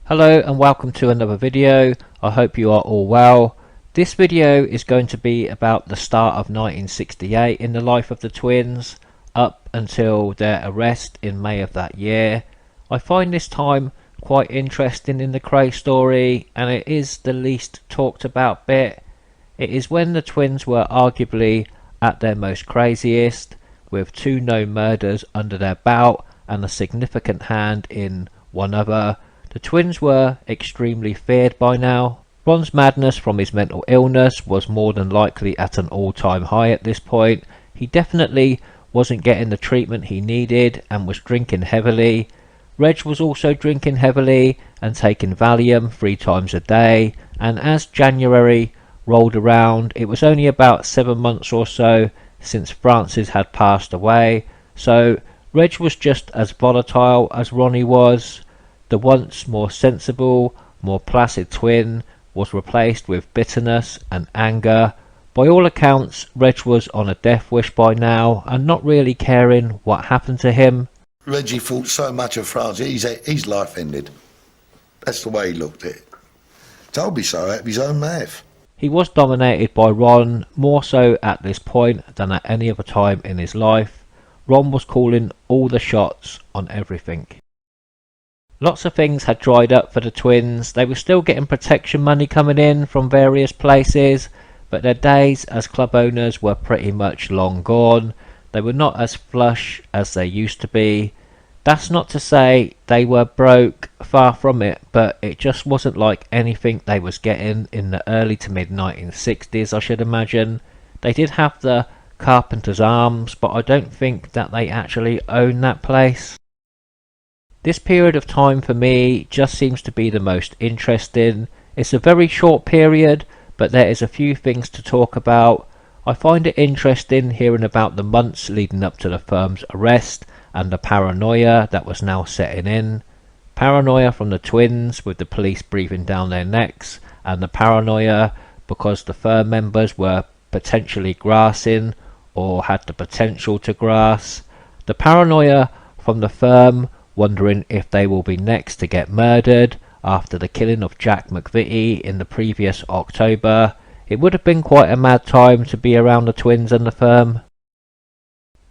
Hello and welcome to another video. I hope you are all well. This video is going to be about the start of 1968 in the life of the twins up until their arrest in May of that year. I find this time quite interesting in the Kray story, and it is the least talked about bit. It is when the twins were arguably at their most craziest, with 2 known murders under their belt and a significant hand in one other. The twins were extremely feared by now. Ron's madness from his mental illness was more than likely at an all-time high at this point. He definitely wasn't getting the treatment he needed and was drinking heavily. Reg was also drinking heavily and taking Valium 3 times a day, and as January rolled around, it was only about 7 months or so since Francis had passed away, so Reg was just as volatile as Ronnie was. The once more sensible, more placid twin was replaced with bitterness and anger. By all accounts, Reg was on a death wish by now and not really caring what happened to him. Reggie thought so much of Francis, his life ended. That's the way he looked at it. Told me so out of his own mouth. He was dominated by Ron, more so at this point than at any other time in his life. Ron was calling all the shots on everything. Lots of things had dried up for the twins. They were still getting protection money coming in from various places, but their days as club owners were pretty much long gone. They were not as flush as they used to be. That's not to say they were broke, far from it, but it just wasn't like anything they was getting in the early to mid 1960s, I should imagine. They did have the Carpenter's Arms, but I don't think that they actually own that place. This period of time for me just seems to be the most interesting. It's a very short period, but there is a few things to talk about. I find it interesting hearing about the months leading up to the firm's arrest and the paranoia that was now setting in. Paranoia from the twins with the police breathing down their necks, and the paranoia because the firm members were potentially grassing or had the potential to grass. The paranoia from the firm wondering if they will be next to get murdered after the killing of Jack McVitie in the previous October. It would have been quite a mad time to be around the twins and the firm.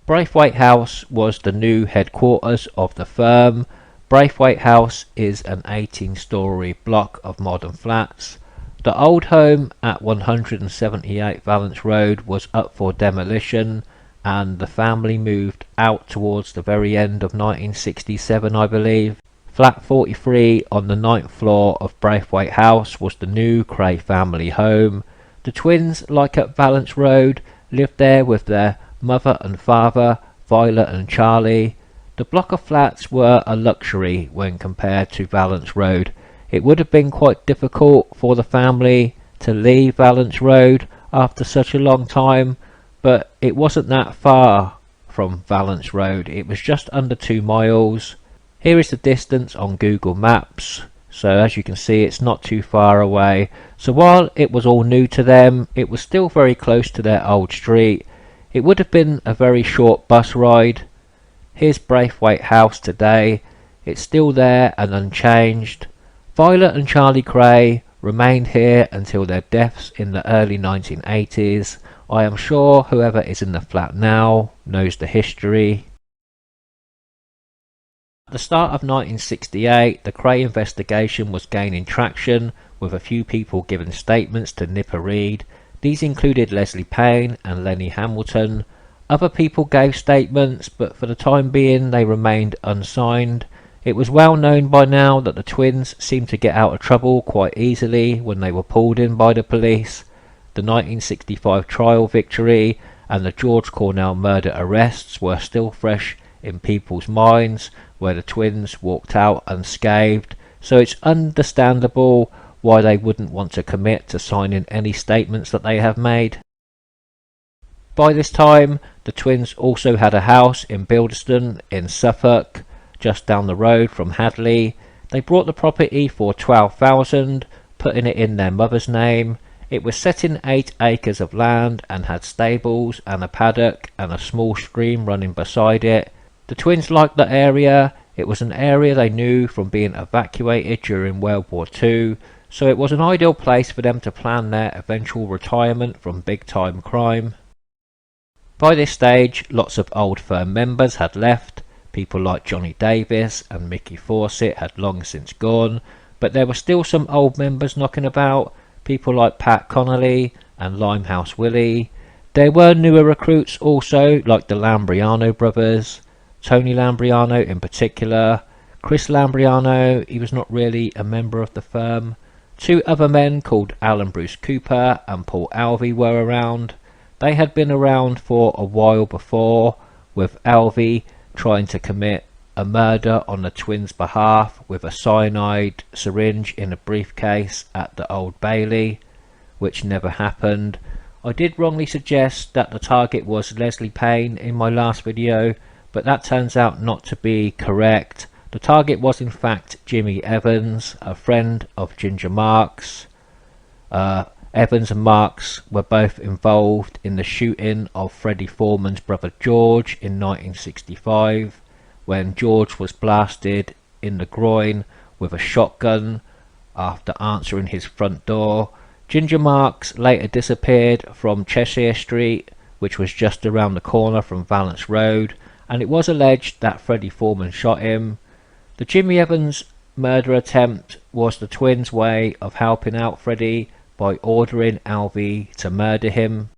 Braithwaite House was the new headquarters of the firm. Braithwaite House is an 18-storey block of modern flats. The old home at 178 Valence Road was up for demolition, and the family moved out towards the very end of 1967, I believe. Flat 43 on the 9th floor of Braithwaite House was the new Kray family home. The twins, like at Valence Road, lived there with their mother and father, Violet and Charlie. The block of flats were a luxury when compared to Valence Road. It would have been quite difficult for the family to leave Valence Road after such a long time, but it wasn't that far from Valence Road. It was just under 2 miles. Here is the distance on Google Maps. So as you can see, it's not too far away. So while it was all new to them, it was still very close to their old street. It would have been a very short bus ride. Here's Braithwaite House today. It's still there and unchanged. Violet and Charlie Kray remained here until their deaths in the early 1980s. I am sure whoever is in the flat now knows the history. At the start of 1968, the Kray investigation was gaining traction, with a few people giving statements to Nipper Reid. These included Leslie Payne and Lenny Hamilton. Other people gave statements, but for the time being they remained unsigned. It was well known by now that the twins seemed to get out of trouble quite easily when they were pulled in by the police. The 1965 trial victory and the George Cornell murder arrests were still fresh in people's minds, where the twins walked out unscathed, so it's understandable why they wouldn't want to commit to signing any statements that they have made. By this time, the twins also had a house in Bilderston in Suffolk, just down the road from Hadley. They bought the property for $12,000, putting it in their mother's name. It was set in 8 acres of land and had stables and a paddock and a small stream running beside it. The twins liked the area. It was an area they knew from being evacuated during World War II, so it was an ideal place for them to plan their eventual retirement from big time crime. By this stage, lots of old firm members had left. People like Johnny Davis and Mickey Fawcett had long since gone, but there were still some old members knocking about, people like Pat Connolly and Limehouse Willie. There were newer recruits also, like the Lambriano brothers, Tony Lambriano in particular. Chris Lambriano, he was not really a member of the firm. Two other men called Alan Bruce Cooper and Paul Alvey were around. They had been around for a while before, with Alvey trying to commit a murder on the twins' behalf with a cyanide syringe in a briefcase at the Old Bailey, which never happened. I did wrongly suggest that the target was Leslie Payne in my last video, but that turns out not to be correct. The target was in fact Jimmy Evans, a friend of Ginger Marks. Evans and Marks were both involved in the shooting of Freddie Foreman's brother George in 1965, when George was blasted in the groin with a shotgun after answering his front door. Ginger Marks later disappeared from Cheshire Street, which was just around the corner from Valence Road, and it was alleged that Freddie Foreman shot him. The Jimmy Evans murder attempt was the twins' way of helping out Freddie by ordering Alvey to murder him.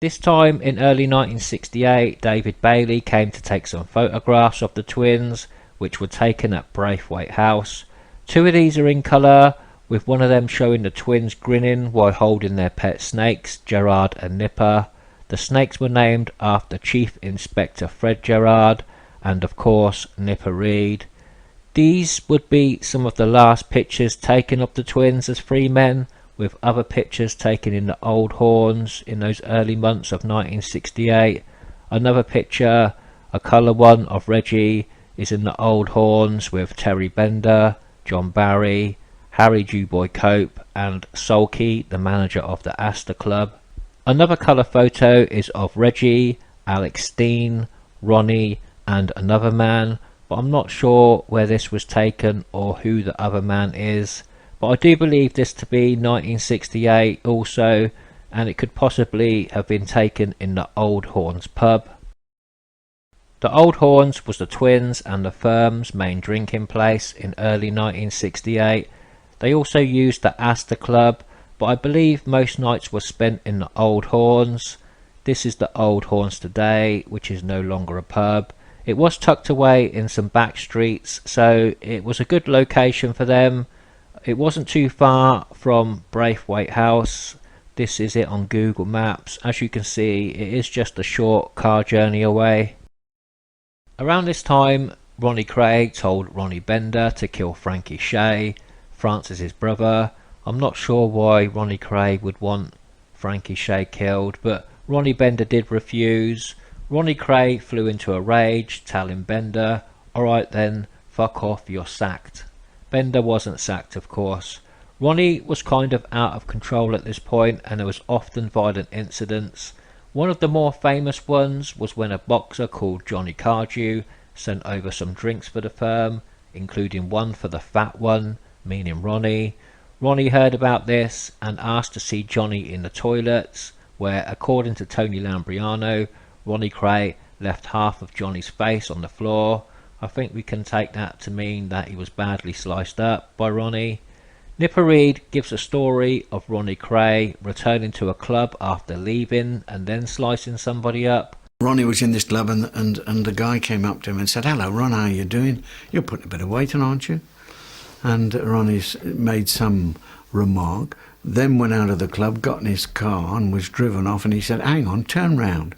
This time in early 1968, David Bailey came to take some photographs of the twins, which were taken at Braithwaite House. Two of these are in colour, with one of them showing the twins grinning while holding their pet snakes, Gerard and Nipper. The snakes were named after Chief Inspector Fred Gerard and of course Nipper Reed. These would be some of the last pictures taken of the twins as free men, with other pictures taken in the Old Horns in those early months of 1968. Another picture, a colour one of Reggie, is in the Old Horns with Terry Bender, John Barry, Harry Dewboy Cope and Sulky, the manager of the Astor Club. Another colour photo is of Reggie, Alex Steen, Ronnie and another man, but I'm not sure where this was taken or who the other man is. But I do believe this to be 1968 also, and it could possibly have been taken in the Old Horns pub. The Old Horns was the twins and the firm's main drinking place in early 1968. They also used the Astor Club, but I believe most nights were spent in the Old Horns. This is the Old Horns today, which is no longer a pub. It was tucked away in some back streets, so it was a good location for them. It wasn't too far from Braithwaite House. This is it on Google Maps. As you can see, it is just a short car journey away. Around this time, Ronnie Kray told Ronnie Bender to kill Frankie Shay, Francis's brother. I'm not sure why Ronnie Kray would want Frankie Shay killed, but Ronnie Bender did refuse. Ronnie Kray flew into a rage, telling Bender, "Alright then, fuck off, you're sacked." Bender wasn't sacked, of course. Ronnie was kind of out of control at this point, and there was often violent incidents. One of the more famous ones was when a boxer called Johnny Cardew sent over some drinks for the firm, including one for the fat one, meaning Ronnie. Ronnie heard about this and asked to see Johnny in the toilets, where, according to Tony Lambriano, Ronnie Kray left half of Johnny's face on the floor. I think we can take that to mean that he was badly sliced up by Ronnie. Nipper Reed gives a story of Ronnie Kray returning to a club after leaving and then slicing somebody up. Ronnie was in this club and the guy came up to him and said, "Hello Ron, how are you doing? You're putting a bit of weight on, aren't you?" And Ronnie made some remark, then went out of the club, got in his car and was driven off, and he said, "Hang on, turn round."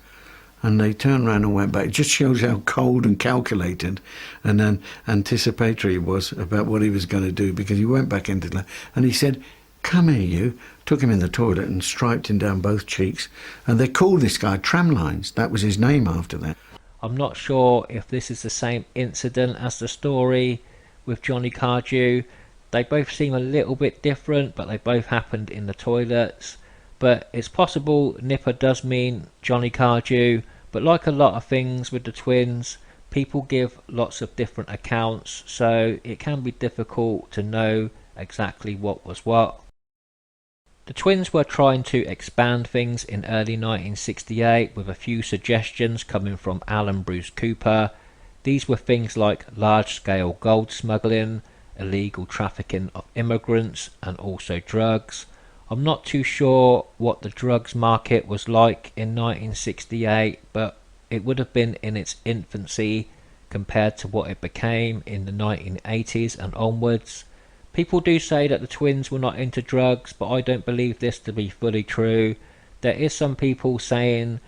And they turned round and went back. It just shows how cold and calculated and then anticipatory he was about what he was going to do, because he went back into the club and he said, "Come here you," took him in the toilet and striped him down both cheeks. And they called this guy Tramlines. That was his name after that. I'm not sure if this is the same incident as the story with Johnny Cardew. They both seem a little bit different, but they both happened in the toilets. But it's possible Nipper does mean Johnny Cardew, but like a lot of things with the twins, People give lots of different accounts, so it can be difficult to know exactly what was what. The twins were trying to expand things in early 1968 with a few suggestions coming from Alan Bruce Cooper. These were things like large-scale gold smuggling, illegal trafficking of immigrants, and also drugs. I'm not too sure what the drugs market was like in 1968, but it would have been in its infancy compared to what it became in the 1980s and onwards. People do say that the twins were not into drugs, but I don't believe this to be fully true. There is some people saying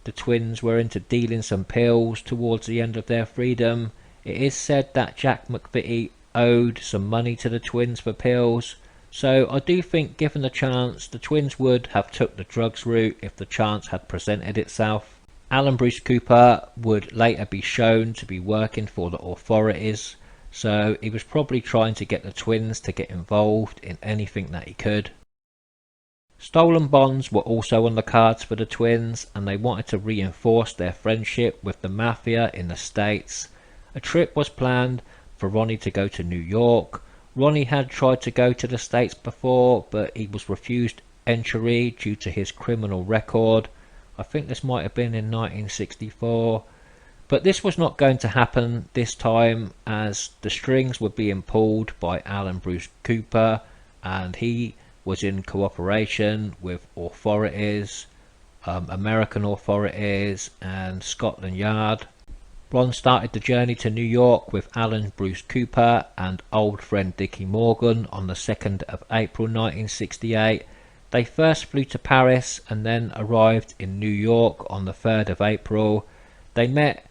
the twins were into dealing some pills towards the end of their freedom. It is said that Jack McVitie owed some money to the twins for pills. So I do think, given the chance, the twins would have took the drugs route if the chance had presented itself. Alan Bruce Cooper would later be shown to be working for the authorities, so he was probably trying to get the twins to get involved in anything that he could. Stolen bonds were also on the cards for the twins, and they wanted to reinforce their friendship with the Mafia in the States. A trip was planned for Ronnie to go to New York. Ronnie had tried to go to the States before, but he was refused entry due to his criminal record. I think this might have been in 1964. But this was not going to happen this time, as the strings were being pulled by Alan Bruce Cooper, and he was in cooperation with authorities, American authorities and Scotland Yard. Ron started the journey to New York with Alan Bruce Cooper and old friend Dickie Morgan on the 2nd of April 1968. They first flew to Paris and then arrived in New York on the 3rd of April. They met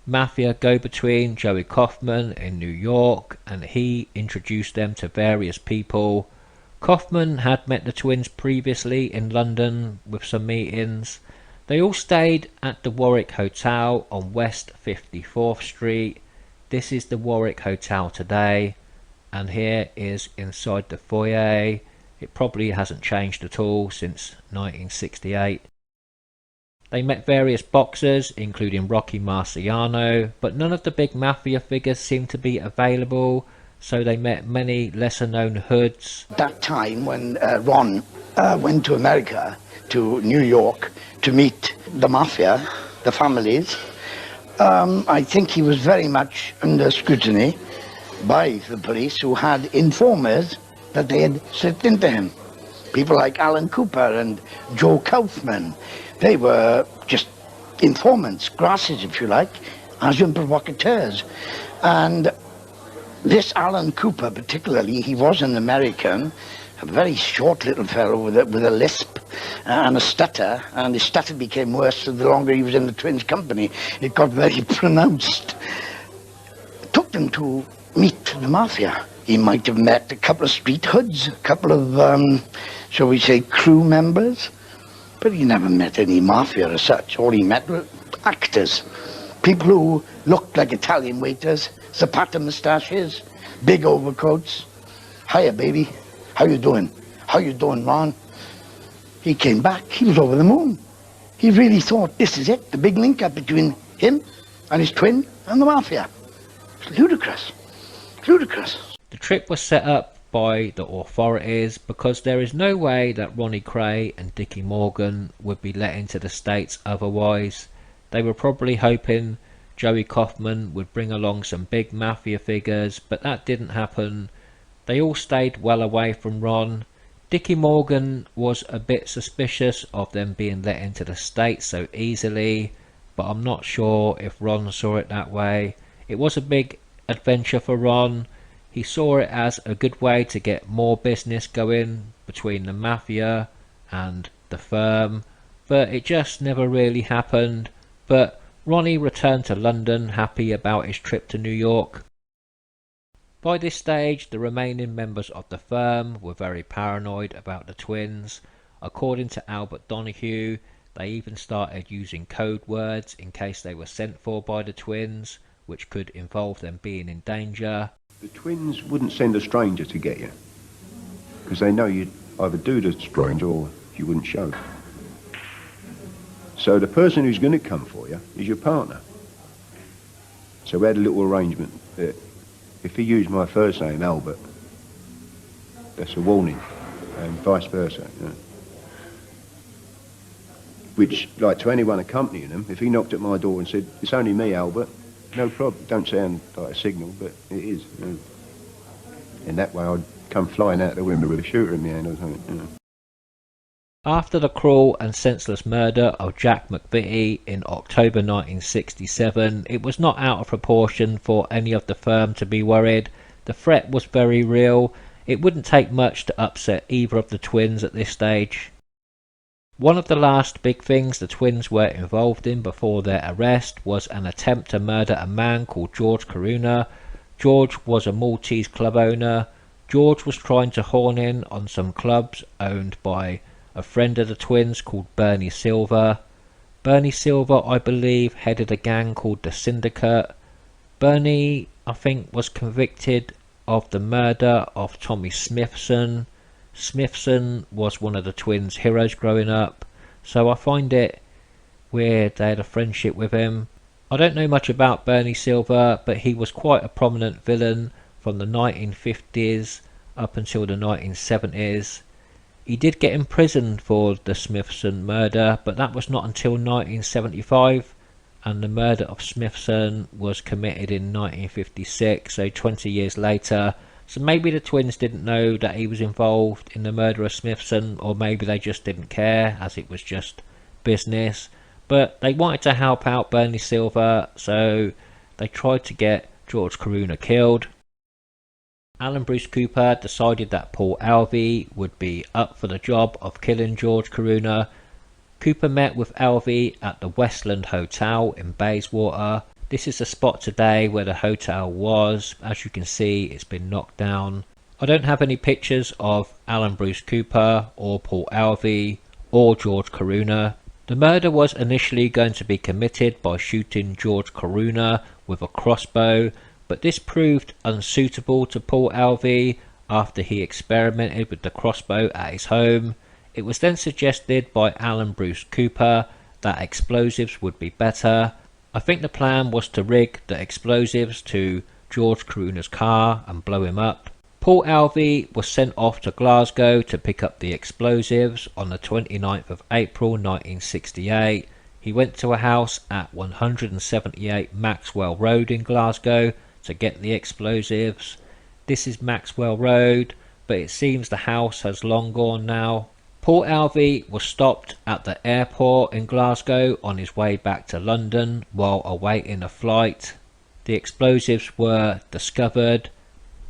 Mafia go-between Joey Kaufman in New York, and he introduced them to various people. Kaufman had met the twins previously in London with some meetings. They all stayed at the Warwick Hotel on West 54th Street. This is the Warwick Hotel today, and here is inside the foyer. It probably hasn't changed at all since 1968. They met various boxers, including Rocky Marciano, but none of the big Mafia figures seemed to be available, so they met many lesser-known hoods. That time when Ron went to America, to New York, to meet the Mafia, the families, I think he was very much under scrutiny by the police, who had informers that they had slipped into him. People like Alan Cooper and Joe Kaufman, they were just informants, grasses if you like, agents provocateurs. And this Alan Cooper particularly, he was an American, a very short little fellow with a lisp and a stutter, and his stutter became worse the longer he was in the twins' company. It got very pronounced. It took them to meet the Mafia. He might have met a couple of street hoods, a couple of, shall we say, crew members, but he never met any Mafia as such. All he met were actors, people who looked like Italian waiters, Zapata moustaches, big overcoats. Hiya, baby. How you doing? How you doing, Ron? He came back. He was over the moon. He really thought this is it, the big link up between him and his twin and the Mafia. It's ludicrous. Ludicrous. The trip was set up by the authorities because there is no way that Ronnie Kray and Dickie Morgan would be let into the States otherwise. They were probably hoping Joey Kaufman would bring along some big Mafia figures, but that didn't happen. They all stayed well away from Ron. Dickie Morgan was a bit suspicious of them being let into the States so easily, but I'm not sure if Ron saw it that way. It was a big adventure for Ron. He saw it as a good way to get more business going between the Mafia and the firm, but it just never really happened. But Ronnie returned to London happy about his trip to New York. By this stage, the remaining members of the firm were very paranoid about the twins. According to Albert Donahue, they even started using code words in case they were sent for by the twins, which could involve them being in danger. The twins wouldn't send a stranger to get you, because they know you'd either do the stranger or you wouldn't show. So the person who's going to come for you is your partner. So we had a little arrangement that if he used my first name, Albert, that's a warning, and vice versa. You know. Which, like, to anyone accompanying him, if he knocked at my door and said, "It's only me, Albert," no problem. Don't sound like a signal, but it is. You know. And that way I'd come flying out the window with a shooter in my hand or something. You know. After the cruel and senseless murder of Jack McVitie in October 1967, it was not out of proportion for any of the firm to be worried. The threat was very real. It wouldn't take much to upset either of the twins at this stage. One of the last big things the twins were involved in before their arrest was an attempt to murder a man called George Karuna. George was a Maltese club owner. George was trying to horn in on some clubs owned by a friend of the twins called Bernie Silver. Bernie Silver, I believe, headed a gang called the Syndicate. Bernie, I think, was convicted of the murder of Tommy Smithson. Smithson was one of the twins' heroes growing up, so I find it weird they had a friendship with him. I don't know much about Bernie Silver, but he was quite a prominent villain from the 1950s up until the 1970s. He did get imprisoned for the Smithson murder, but that was not until 1975, and the murder of Smithson was committed in 1956, so 20 years later. So maybe the twins didn't know that he was involved in the murder of Smithson, or maybe they just didn't care, as it was just business. But they wanted to help out Bernie Silver, so they tried to get George Karuna killed. Alan Bruce Cooper decided that Paul Alvey would be up for the job of killing George Karuna. Cooper met with Alvey at the Westland Hotel in Bayswater. This is the spot today where the hotel was. As you can see, it's been knocked down. I don't have any pictures of Alan Bruce Cooper or Paul Alvey or George Karuna. The murder was initially going to be committed by shooting George Karuna with a crossbow, but this proved unsuitable to Paul Alvey after he experimented with the crossbow at his home. It was then suggested by Alan Bruce Cooper that explosives would be better. I think the plan was to rig the explosives to George Karuna's car and blow him up. Paul Alvey was sent off to Glasgow to pick up the explosives on the 29th of April 1968. He went to a house at 178 Maxwell Road in Glasgow to get the explosives. This is Maxwell Road, but it seems the house has long gone now. Paul Alvey was stopped at the airport in Glasgow on his way back to London while awaiting a flight. The explosives were discovered.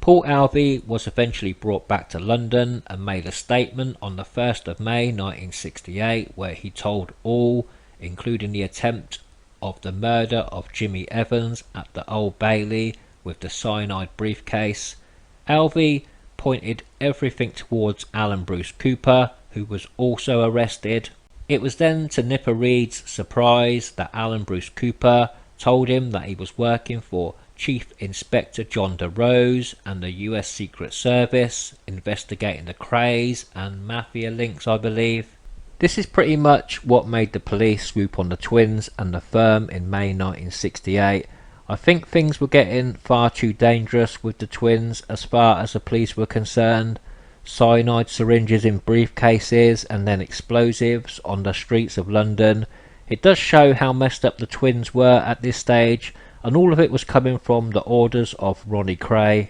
Paul Alvey was eventually brought back to London and made a statement on the 1st of May 1968 where he told all, including the attempt of the murder of Jimmy Evans at the Old Bailey with the cyanide briefcase. Alvey pointed everything towards Alan Bruce Cooper, who was also arrested. It was then to Nipper Reed's surprise that Alan Bruce Cooper told him that he was working for Chief Inspector John DeRose and the US Secret Service, investigating the Krays and Mafia links, I believe. This is pretty much what made the police swoop on the twins and the firm in May 1968. I think things were getting far too dangerous with the twins as far as the police were concerned. Cyanide syringes in briefcases and then explosives on the streets of London. It does show how messed up the twins were at this stage, and all of it was coming from the orders of Ronnie Kray.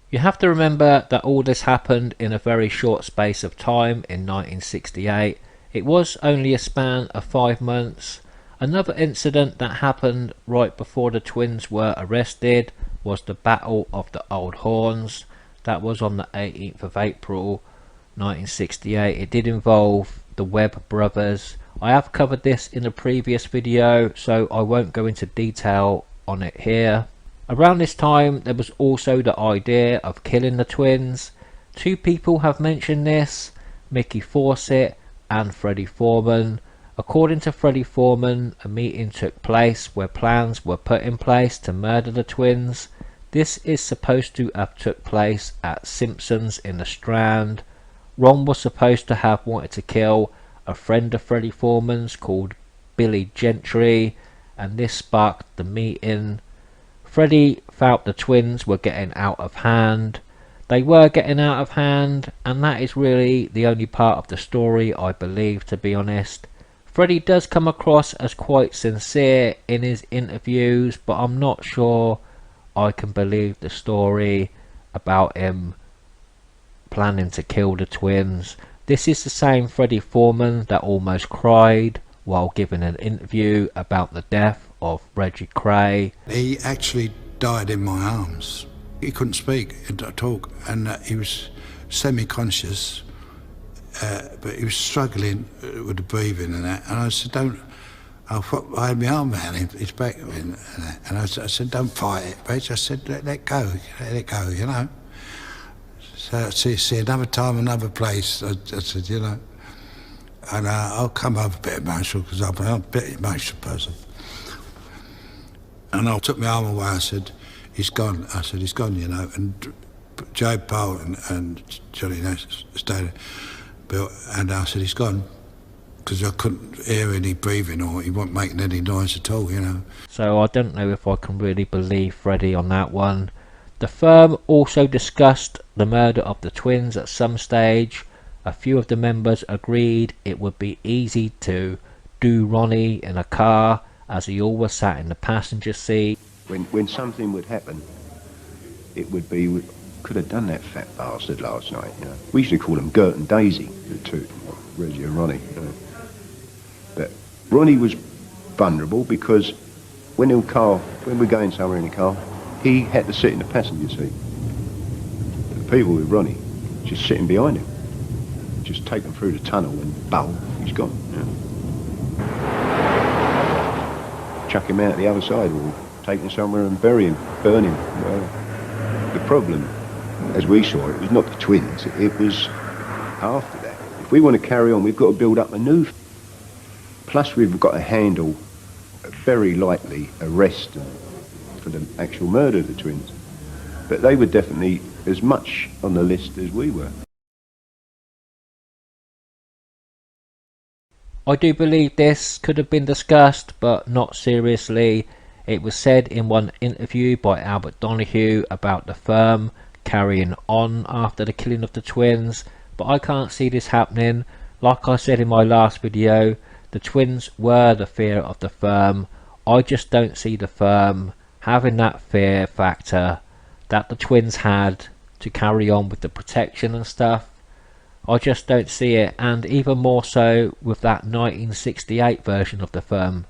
You have to remember that all this happened in a very short space of time in 1968. It was only a span of 5 months. Another incident that happened right before the twins were arrested was the Battle of the Old Horns. That was on the 18th of April 1968. It did involve the Webb brothers. I have covered this in a previous video, so I won't go into detail on it here. Around this time there was also the idea of killing the twins. 2 people have mentioned this, Mickey Fawcett and Freddie Foreman. According to Freddie Foreman, a meeting took place where plans were put in place to murder the twins. This is supposed to have took place at Simpson's in the Strand. Ron was supposed to have wanted to kill a friend of Freddie Foreman's called Billy Gentry, and this sparked the meeting. Freddie felt the twins were getting out of hand. They were getting out of hand, and that is really the only part of the story I believe, to be honest. Freddie does come across as quite sincere in his interviews, but I'm not sure I can believe the story about him planning to kill the twins. This is the same Freddie Foreman that almost cried while giving an interview about the death of Reggie Kray. He actually died in my arms. He couldn't speak or talk, and he was semi-conscious, but he was struggling with the breathing and that. And I said, don't. I had my arm around his back, and I said, don't fight it, Reg. I said, let it go, you know. So see another time, another place. I said, you know, and I'll come over a bit emotional because I'm a bit emotional person. And I took my arm away. I said, he's gone. I said, he's gone, you know. And Joe Powell and Johnny Nash stayed, and I said, he's gone, because I couldn't hear any breathing or he wasn't making any noise at all, you know. So I don't know if I can really believe Freddie on that one. The firm also discussed the murder of the twins at some stage. A few of the members agreed it would be easy to do Ronnie in a car, as he always sat in the passenger seat. When something would happen, it would be, we could have done that fat bastard last night, you know. We used to call them Gert and Daisy, the two, Reggie and Ronnie, you know. But Ronnie was vulnerable because when we're going somewhere in the car, he had to sit in the passenger seat. The people with Ronnie just sitting behind him, just take him through the tunnel and bow, he's gone. You know. Chuck him out the other side or take him somewhere and bury him, burn him. Well, the problem, as we saw it, was not the twins, it was after that. If we want to carry on, we've got to build up a new. Plus we've got to handle very likely arrest for the actual murder of the twins. But they were definitely as much on the list as we were. I do believe this could have been discussed, but not seriously. It was said in one interview by Albert Donahue about the firm carrying on after the killing of the twins, but I can't see this happening. Like I said in my last video, the twins were the fear of the firm. I just don't see the firm having that fear factor that the twins had to carry on with the protection and stuff. I just don't see it, and even more so with that 1968 version of the firm.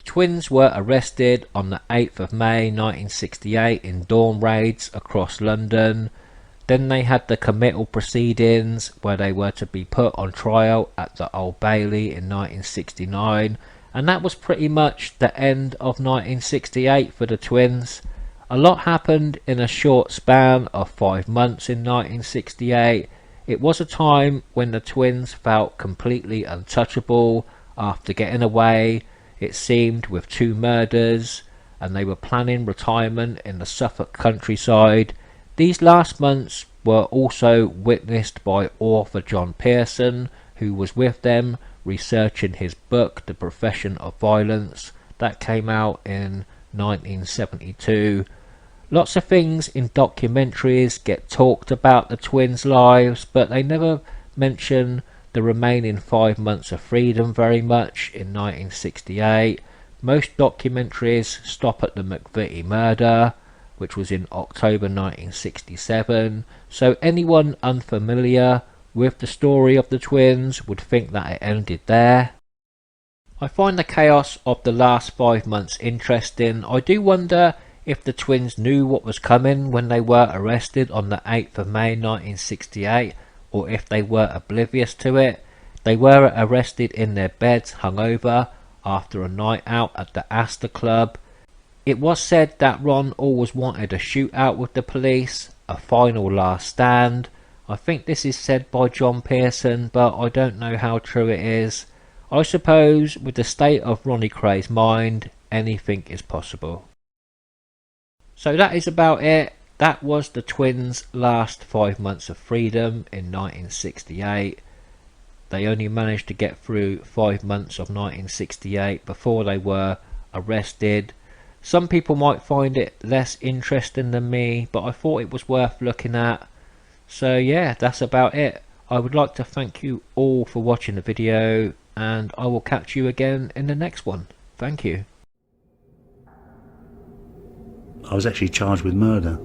Twins were arrested on the 8th of May 1968 in dawn raids across London. Then they had the committal proceedings where they were to be put on trial at the Old Bailey in 1969, and that was pretty much the end of 1968 for the twins. A lot happened in a short span of 5 months in 1968. It was a time when the twins felt completely untouchable after getting away, it seemed, with 2 murders, and they were planning retirement in the Suffolk countryside. These last months were also witnessed by author John Pearson, who was with them researching his book The Profession of Violence that came out in 1972. Lots of things in documentaries get talked about the twins' lives, but they never mention the remaining 5 months of freedom very much in 1968. Most documentaries stop at the McVitie murder, which was in October 1967, so anyone unfamiliar with the story of the twins would think that it ended there. I find the chaos of the last 5 months interesting. I do wonder if the twins knew what was coming when they were arrested on the 8th of May 1968, or if they were oblivious to it. They were arrested in their beds, hungover, after a night out at the Astor Club. It was said that Ron always wanted a shootout with the police, a final last stand. I think this is said by John Pearson, but I don't know how true it is. I suppose with the state of Ronnie Kray's mind, anything is possible. So that is about it. That was the twins' last 5 months of freedom in 1968. they only managed to get through 5 months of 1968 before they were arrested. Some people might find it less interesting than me, but I thought it was worth looking at. So yeah, that's about it. I would like to thank you all for watching the video, and I will catch you again in the next one. Thank you. I was actually charged with murder.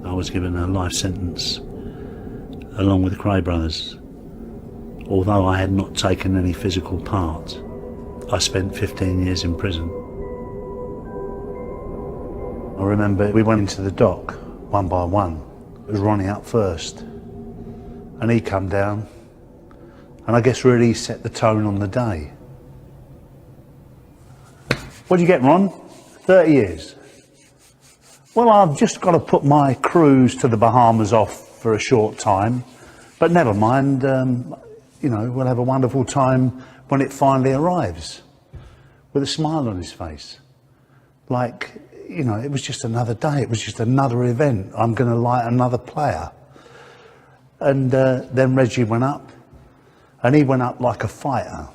I was given a life sentence along with the Kray brothers. Although I had not taken any physical part, I spent 15 years in prison. I remember we went into the dock one by one. It was Ronnie up first, and he come down, and I guess really set the tone on the day. What do you get, Ron? 30 years. Well, I've just got to put my cruise to the Bahamas off for a short time, but never mind, you know, we'll have a wonderful time when it finally arrives, with a smile on his face. Like, you know, it was just another day, it was just another event. I'm going to light another player. And then Reggie went up, and he went up like a fighter,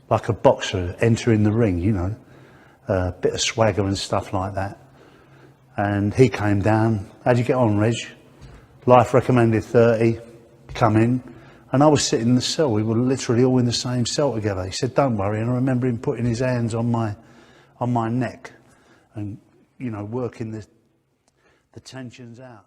like a boxer entering the ring, you know, a bit of swagger and stuff like that. And he came down. How'd you get on, Reg? Life recommended 30, come in. And I was sitting in the cell. We were literally all in the same cell together. He said, don't worry. And I remember him putting his hands on my neck and, you know, working the tensions out.